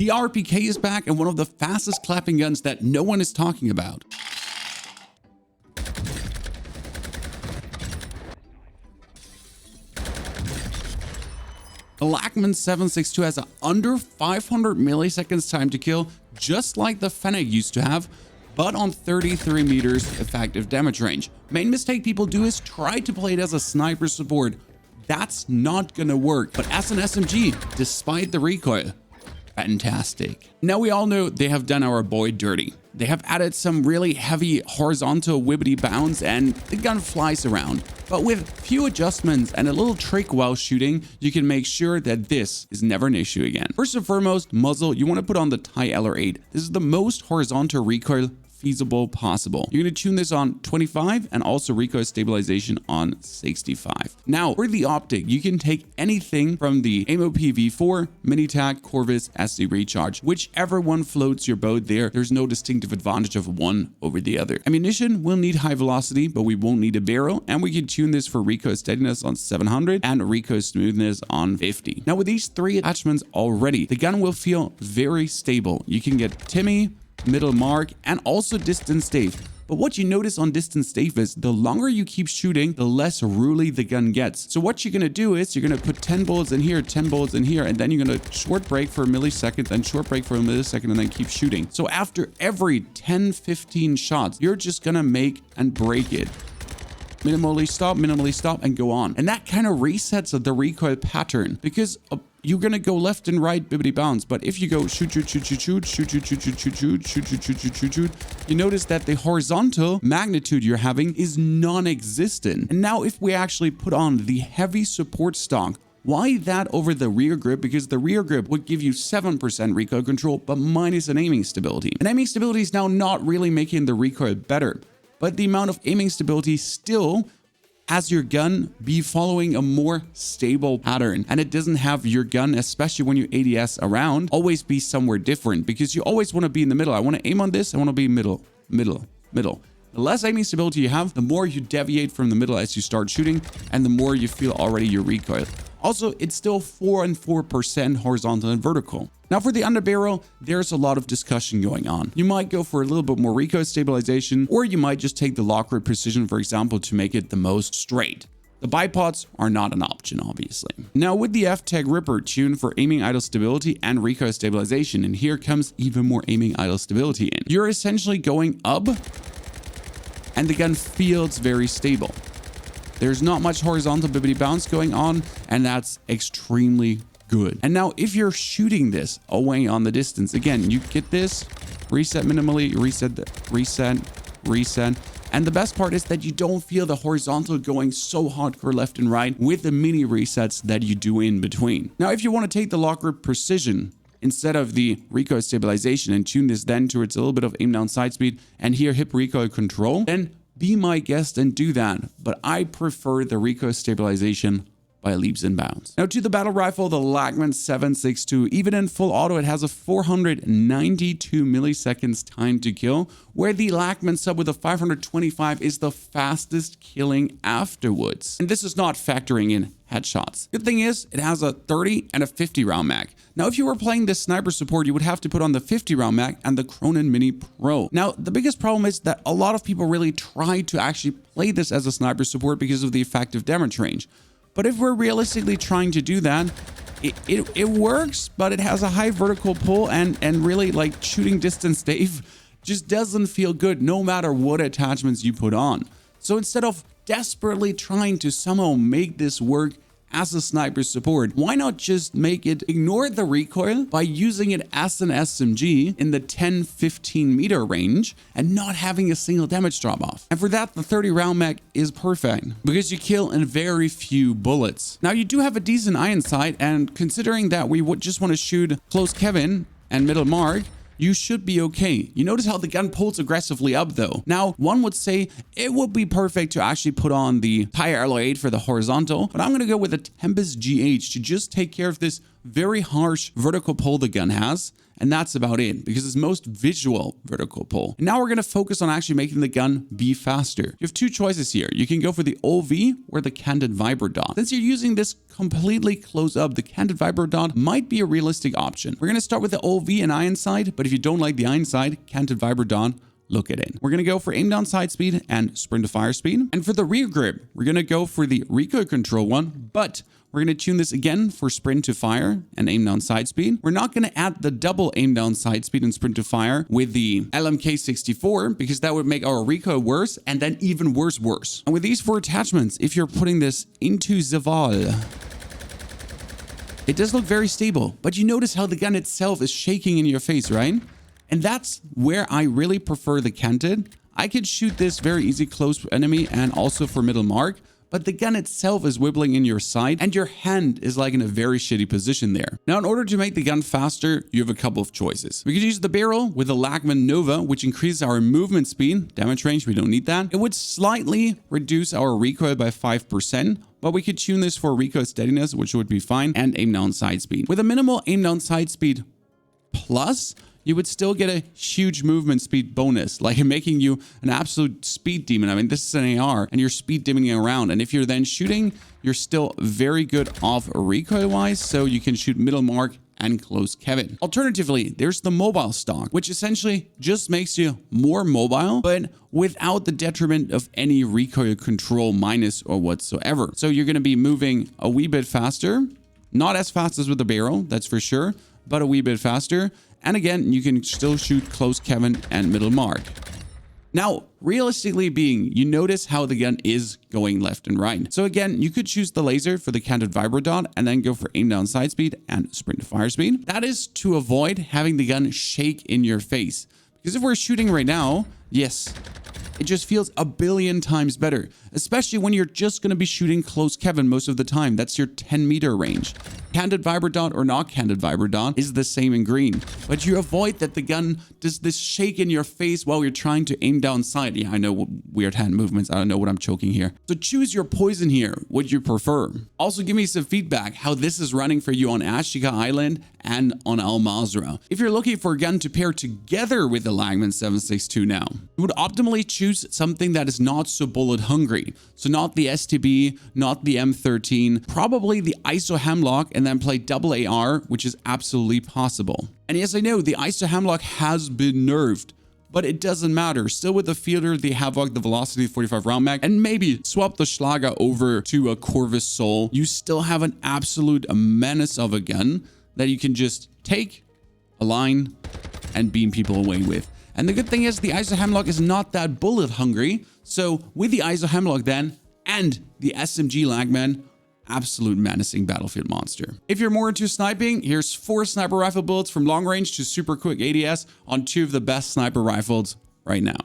The RPK is back and one of the fastest clapping guns that no one is talking about. The Lachman 7.62 has an under 500 milliseconds time to kill, just like the Fennec used to have, but on 33 meters effective damage range. Main mistake people do is try to play it as a sniper support. That's not gonna work, but as an SMG, despite the recoil, fantastic. Now we all know they have done our boy dirty. They have added some really heavy horizontal wibbity bounds and the gun flies around. But with few adjustments and a little trick while shooting, you can make sure that this is never an issue again. First and foremost, muzzle, you want to put on the Thai LR8. This is the most horizontal recoil feasible possible. You're going to tune this on 25 and also recoil stabilization on 65. Now for the optic, you can take anything from the AMO V4, Minitac, Corvus, SD Recharge, whichever one floats your boat there. There's no distinctive advantage of one over the other. Ammunition will need high velocity, but we won't need a barrel, and we can tune this for recoil steadiness on 700 and recoil smoothness on 50. Now with these three attachments already, the gun will feel very stable. You can get Timmy, middle mark, and also distance stave. But what you notice on distance stave is the longer you keep shooting, the less ruly the gun gets. So what you're going to do is you're going to put 10 bullets in here, 10 bullets in here, and then you're going to short break for a millisecond, then short break for a millisecond, and then keep shooting. So after every 10-15 shots, you're just going to make and break it. Minimally stop, and go on. And that kind of resets the recoil pattern, because you're gonna go left and right bibbity bounce, but if you go shoot, you notice that the horizontal magnitude you're having is non-existent. And now if we actually put on the heavy support stock, why that over the rear grip? Because the rear grip would give you 7% recoil control, but minus an aiming stability. And aiming stability is now not really making the recoil better, but the amount of aiming stability still has your gun be following a more stable pattern, and it doesn't have your gun, especially when you ADS around, always be somewhere different, because you always want to be in the middle. I want to aim on this, I want to be middle. The less aiming stability you have, the more you deviate from the middle as you start shooting, and the more you feel already your recoil. Also, it's still 4 and 4% horizontal and vertical. Now for the underbarrel, there's a lot of discussion going on. You might go for a little bit more recoil stabilization, or you might just take the lock rip precision, for example, to make it the most straight. The bipods are not an option, obviously. Now with the F-Tech Ripper tuned for aiming idle stability and recoil stabilization, and here comes even more aiming idle stability in. You're essentially going up, and the gun feels very stable. There's not much horizontal bibbity bounce going on, and that's extremely good. And now if you're shooting this away on the distance, again, you get this, reset minimally, reset. And the best part is that you don't feel the horizontal going so hardcore left and right with the mini resets that you do in between. Now, if you want to take the lock grip precision instead of the recoil stabilization and tune this then towards a little bit of aim down side speed and here hip recoil control, then be my guest and do that. But I prefer the recoil stabilization by leaps and bounds. Now to the battle rifle, the Lachman 7.62. Even in full auto, it has a 492 milliseconds time to kill, where the Lachman sub with a 525 is the fastest killing afterwards. And this is not factoring in headshots. Good thing is, it has a 30 and a 50 round mag. Now, if you were playing this sniper support, you would have to put on the 50 round mag and the Cronin Mini Pro. Now, the biggest problem is that a lot of people really try to actually play this as a sniper support because of the effective damage range. But if we're realistically trying to do that, it works, but it has a high vertical pull and really like shooting distance stave just doesn't feel good no matter what attachments you put on. So instead of desperately trying to somehow make this work as a sniper support, why not just make it ignore the recoil by using it as an SMG in the 10-15 meter range and not having a single damage drop off? And for that, the 30 round mag is perfect because you kill in very few bullets. Now you do have a decent iron sight, and considering that we would just want to shoot close Kevin and middle Mark, you should be okay. You notice how the gun pulls aggressively up though. Now, one would say it would be perfect to actually put on the Thai LR8 for the horizontal, but I'm gonna go with a Tempest GH to just take care of this very harsh vertical pull the gun has. And that's about it, because it's most visual vertical pull. And now we're going to focus on actually making the gun be faster. You have two choices here. You can go for the OV or the canted vibro dot. Since you're using this completely close up, the canted vibro dot might be a realistic option. We're going to start with the OV and iron sight, but if you don't like the iron sight, canted vibro dot, look at it. We're going to go for aim down sight speed and sprint to fire speed. And for the rear grip, we're going to go for the recoil control one, but we're going to tune this again for sprint to fire and aim down sight speed. We're not going to add the double aim down sight speed and sprint to fire with the LMK64 because that would make our recoil worse and then even worse. And with these four attachments, if you're putting this into the wall, it does look very stable, but you notice how the gun itself is shaking in your face, right? And that's where I really prefer the canted. I could shoot this very easy close enemy and also for middle mark, but the gun itself is wibbling in your sight and your hand is like in a very shitty position there. Now, in order to make the gun faster, you have a couple of choices. We could use the barrel with the Lachman Nova, which increases our movement speed, damage range, we don't need that. It would slightly reduce our recoil by 5%, but we could tune this for recoil steadiness, which would be fine, and aim down sight speed. With a minimal aim down sight speed plus, you would still get a huge movement speed bonus, like making you an absolute speed demon. I mean, this is an AR and you're speed dimming around. And if you're then shooting, you're still very good off recoil wise. So you can shoot middle mark and close Kevin. Alternatively, there's the mobile stock, which essentially just makes you more mobile, but without the detriment of any recoil control minus or whatsoever. So you're going to be moving a wee bit faster, not as fast as with the barrel, that's for sure, but a wee bit faster. And again, you can still shoot close Kevin and middle mark. Now, realistically being, you notice how the gun is going left and right. So again, you could choose the laser for the canted vibro dot and then go for aim down sight speed and sprint to fire speed. That is to avoid having the gun shake in your face. Because if we're shooting right now, yes, it just feels a billion times better, especially when you're just going to be shooting close Kevin most of the time. That's your 10-meter range. Canted vibro dot or not canted vibro dot is the same in green, but you avoid that the gun does this shake in your face while you're trying to aim down sight. Yeah, I know, weird hand movements. I don't know what I'm choking here. So choose your poison here, what you prefer. Also give me some feedback how this is running for you on Ashika Island and on Al Mazrah. If you're looking for a gun to pair together with the Lachman 762 now, you would optimally choose something that is not so bullet hungry. So not the STB, not the M13, probably the ISO Hemlock, and then play double AR, which is absolutely possible. And yes, I know the ISO Hemlock has been nerfed, but it doesn't matter. Still with the Fielder, the Havoc, the Velocity 45 round mag, and maybe swap the Schlager over to a Corvus Soul, you still have an absolute menace of a gun that you can just take, align, and beam people away with. And the good thing is the ISO Hemlock is not that bullet hungry. So with the ISO Hemlock then and the SMG Lachman, absolute menacing battlefield monster. If you're more into sniping, here's 4 sniper rifle bullets from long range to super quick ADS on 2 of the best sniper rifles right now.